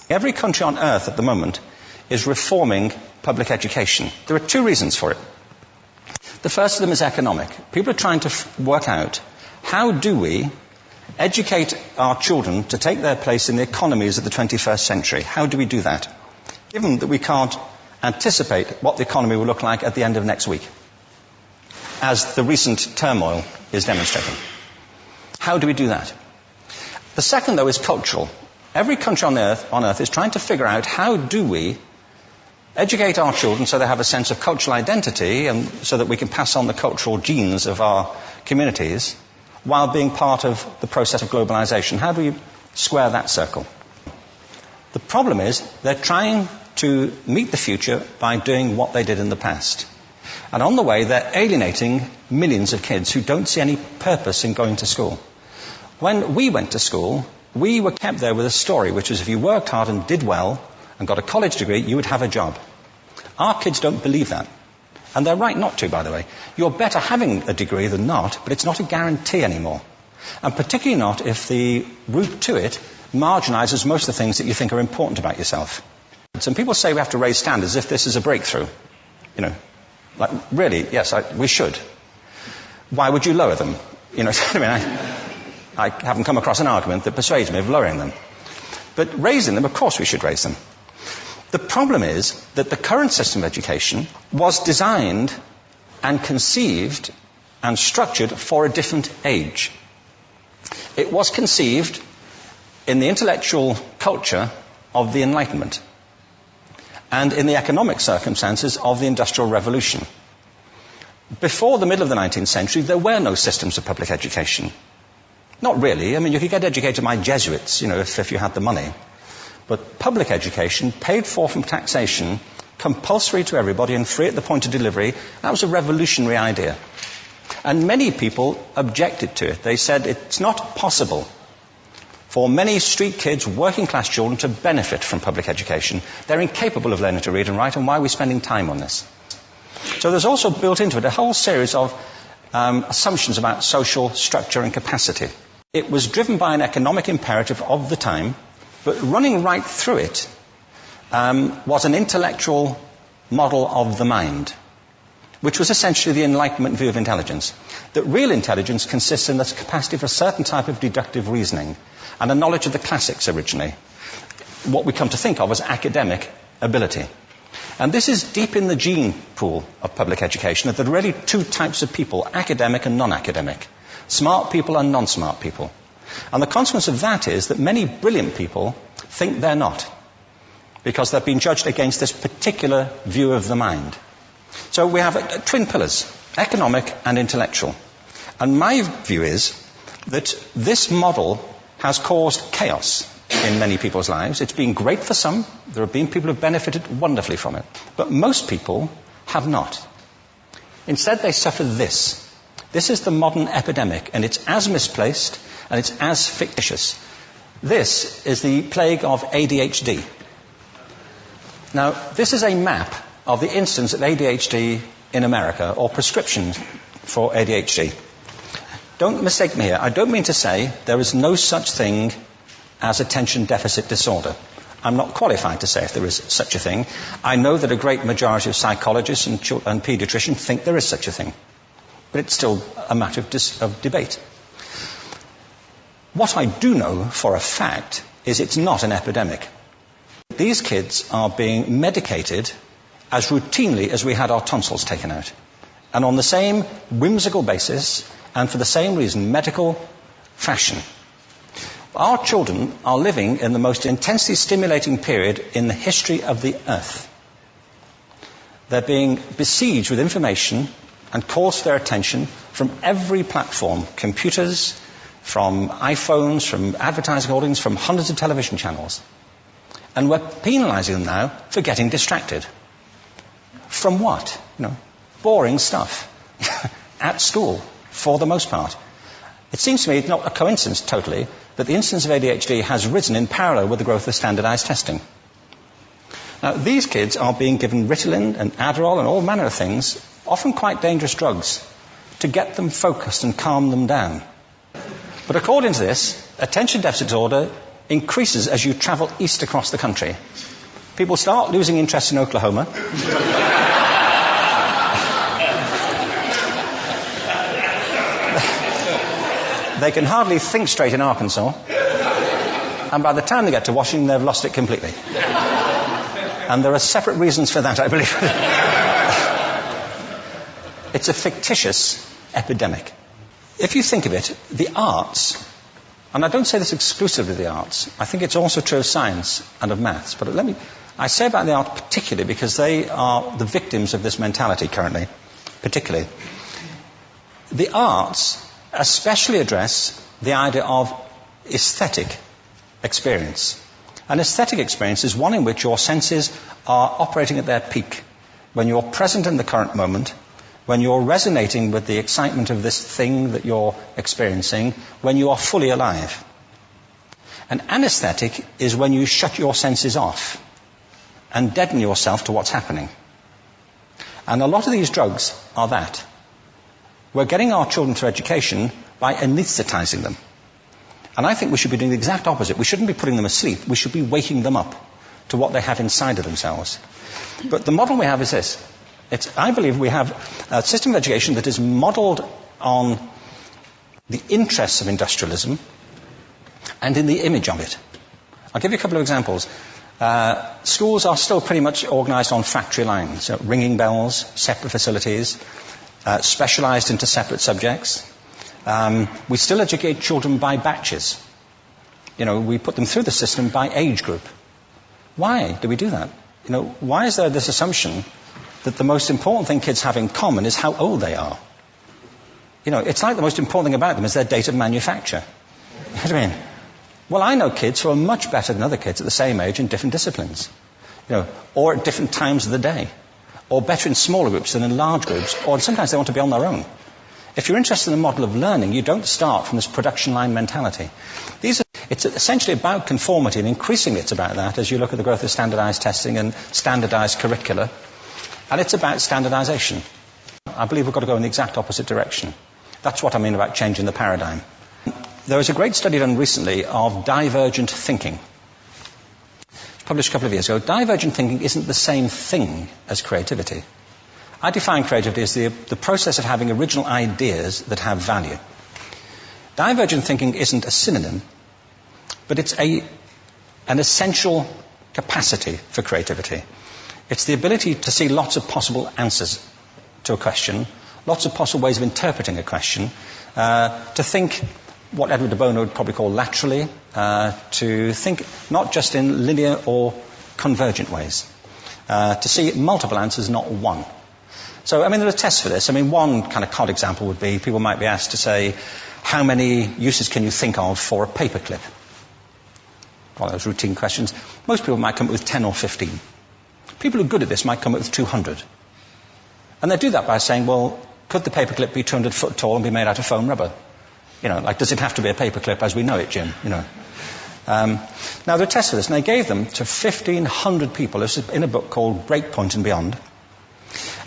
Every country on earth at the moment is reforming public education. There are two reasons for it. The first of them is economic. People are trying to work out, how do we educate our children to take their place in the economies of the 21st century? How do we do that, given that we can't anticipate what the economy will look like at the end of next week, as the recent turmoil is demonstrating? How do we do that? The second, though, is cultural. Every country on earth is trying to figure out, how do we educate our children so they have a sense of cultural identity and so that we can pass on the cultural genes of our communities while being part of the process of globalization. How do we square that circle? The problem is they're trying to meet the future by doing what they did in the past. And on the way, they're alienating millions of kids who don't see any purpose in going to school. When we went to school, we were kept there with a story, which was if you worked hard and did well and got a college degree, you would have a job. Our kids don't believe that. And they're right not to, by the way. You're better having a degree than not, but it's not a guarantee anymore. And particularly not if the route to it marginalizes most of the things that you think are important about yourself. Some people say we have to raise standards as if this is a breakthrough. You know, like, really, yes, we should. Why would you lower them? You know, I mean, I haven't come across an argument that persuades me of lowering them. But raising them, of course we should raise them. The problem is that the current system of education was designed and conceived and structured for a different age. It was conceived in the intellectual culture of the Enlightenment and in the economic circumstances of the Industrial Revolution. Before the middle of the 19th century, there were no systems of public education. Not really. I mean, you could get educated by Jesuits, you know, if you had the money. But public education, paid for from taxation, compulsory to everybody and free at the point of delivery, that was a revolutionary idea. And many people objected to it. They said it's not possible for many street kids, working class children, to benefit from public education. They're incapable of learning to read and write, and why are we spending time on this? So there's also built into it a whole series of assumptions about social structure and capacity. It was driven by an economic imperative of the time, but running right through it was an intellectual model of the mind, which was essentially the Enlightenment view of intelligence. That real intelligence consists in the capacity for a certain type of deductive reasoning and a knowledge of the classics originally, what we come to think of as academic ability. And this is deep in the gene pool of public education, that there are really two types of people, academic and non-academic, smart people and non-smart people. And the consequence of that is that many brilliant people think they're not, because they've been judged against this particular view of the mind. So we have twin pillars, economic and intellectual. And my view is that this model has caused chaos in many people's lives. It's been great for some. There have been people who have benefited wonderfully from it. But most people have not. Instead, they suffer this. This is the modern epidemic, and it's as misplaced and it's as fictitious. This is the plague of ADHD. Now, this is a map of the incidence of ADHD in America, or prescriptions for ADHD. Don't mistake me here. I don't mean to say there is no such thing as attention deficit disorder. I'm not qualified to say if there is such a thing. I know that a great majority of psychologists and paediatricians think there is such a thing. But it's still a matter of debate. What I do know for a fact is it's not an epidemic. These kids are being medicated as routinely as we had our tonsils taken out. And on the same whimsical basis, and for the same reason, medical fashion. Our children are living in the most intensely stimulating period in the history of the earth. They're being besieged with information and calls for their attention from every platform, computers, from iPhones, from advertising holdings, from hundreds of television channels. And we're penalizing them now for getting distracted. From what? You know, boring stuff. At school, for the most part. It seems to me it's not a coincidence totally that the incidence of ADHD has risen in parallel with the growth of standardized testing. Now, these kids are being given Ritalin and Adderall and all manner of things, often quite dangerous drugs, to get them focused and calm them down. But according to this, attention deficit disorder increases as you travel east across the country. People start losing interest in Oklahoma. They can hardly think straight in Arkansas. And by the time they get to Washington, they've lost it completely. And there are separate reasons for that, I believe. It's a fictitious epidemic. If you think of it, the arts, and I don't say this exclusively of the arts, I think it's also true of science and of maths, but I say about the arts particularly because they are the victims of this mentality currently, particularly. The arts especially address the idea of aesthetic experience. An aesthetic experience is one in which your senses are operating at their peak, when you're present in the current moment, when you're resonating with the excitement of this thing that you're experiencing, when you are fully alive. An anesthetic is when you shut your senses off and deaden yourself to what's happening. And a lot of these drugs are that. We're getting our children through education by anesthetizing them. And I think we should be doing the exact opposite. We shouldn't be putting them asleep. We should be waking them up to what they have inside of themselves. But the model we have is this. I believe we have a system of education that is modeled on the interests of industrialism and in the image of it. I'll give you a couple of examples. Schools are still pretty much organized on factory lines, ringing bells, separate facilities, specialized into separate subjects. We still educate children by batches. We put them through the system by age group. Why do we do that? Why is there this assumption that the most important thing kids have in common is how old they are? It's like the most important thing about them is their date of manufacture. You know what I mean? Well, I know kids who are much better than other kids at the same age in different disciplines, or at different times of the day, or better in smaller groups than in large groups, or sometimes they want to be on their own. If you're interested in the model of learning, you don't start from this production line mentality. It's essentially about conformity, and increasingly it's about that as you look at the growth of standardized testing and standardized curricula. And it's about standardization. I believe we've got to go in the exact opposite direction. That's what I mean about changing the paradigm. There was a great study done recently of divergent thinking. Published a couple of years ago. Divergent thinking isn't the same thing as creativity. I define creativity as the process of having original ideas that have value. Divergent thinking isn't a synonym, but it's an essential capacity for creativity. It's the ability to see lots of possible answers to a question, lots of possible ways of interpreting a question, to think what Edward de Bono would probably call laterally, to think not just in linear or convergent ways, to see multiple answers, not one. So, there are tests for this. One kind of cod example would be, people might be asked to say, how many uses can you think of for a paperclip? One of those routine questions. Most people might come up with 10 or 15. People who are good at this might come up with 200. And they do that by saying, well, could the paperclip be 200 foot tall and be made out of foam rubber? Does it have to be a paperclip as we know it, Jim? Now, there are tests for this, and they gave them to 1,500 people. This is in a book called Breakpoint and Beyond.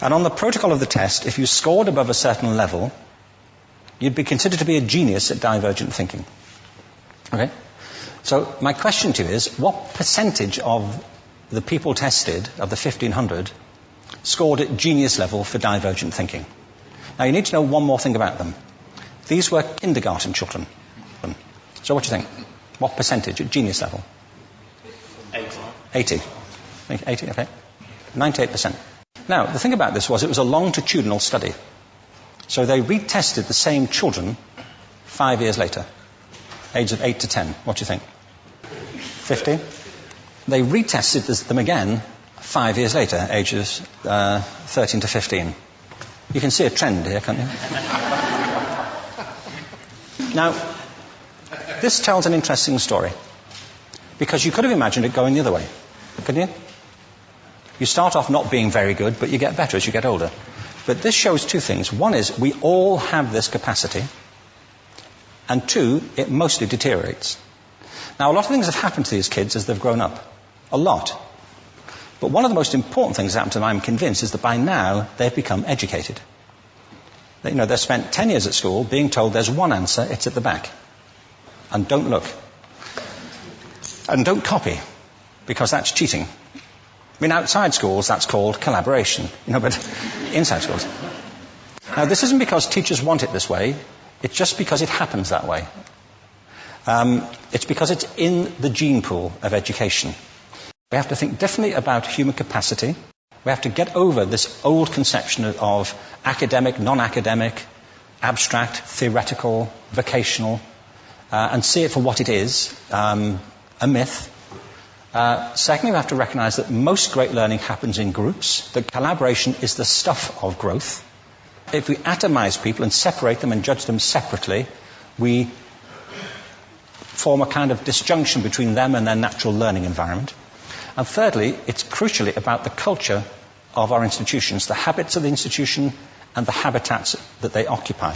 And on the protocol of the test, if you scored above a certain level, you'd be considered to be a genius at divergent thinking. Okay? So my question to you is, what percentage of the people tested, of the 1,500, scored at genius level for divergent thinking? Now, you need to know one more thing about them. These were kindergarten children. So what do you think? What percentage at genius level? 80. 80, okay. 98%. Now, the thing about this was it was a longitudinal study. So they retested the same children 5 years later, ages of 8 to 10. What do you think? 50? They retested them again 5 years later, ages 13 to 15. You can see a trend here, can't you? Now, this tells an interesting story, because you could have imagined it going the other way, couldn't you? You start off not being very good, but you get better as you get older. But this shows two things. One is we all have this capacity, and two, it mostly deteriorates. Now, a lot of things have happened to these kids as they've grown up. A lot. But one of the most important things that happened to them, I'm convinced, is that by now they've become educated. They've spent 10 years at school being told there's one answer, it's at the back. And don't look. And don't copy, because that's cheating. I mean, outside schools, that's called collaboration, but inside schools. Now, this isn't because teachers want it this way. It's just because it happens that way. It's because it's in the gene pool of education. We have to think differently about human capacity. We have to get over this old conception of academic, non-academic, abstract, theoretical, vocational, and see it for what it is, a myth. Secondly, we have to recognize that most great learning happens in groups, that collaboration is the stuff of growth. If we atomize people and separate them and judge them separately, we form a kind of disjunction between them and their natural learning environment. And thirdly, it's crucially about the culture of our institutions, the habits of the institution and the habitats that they occupy.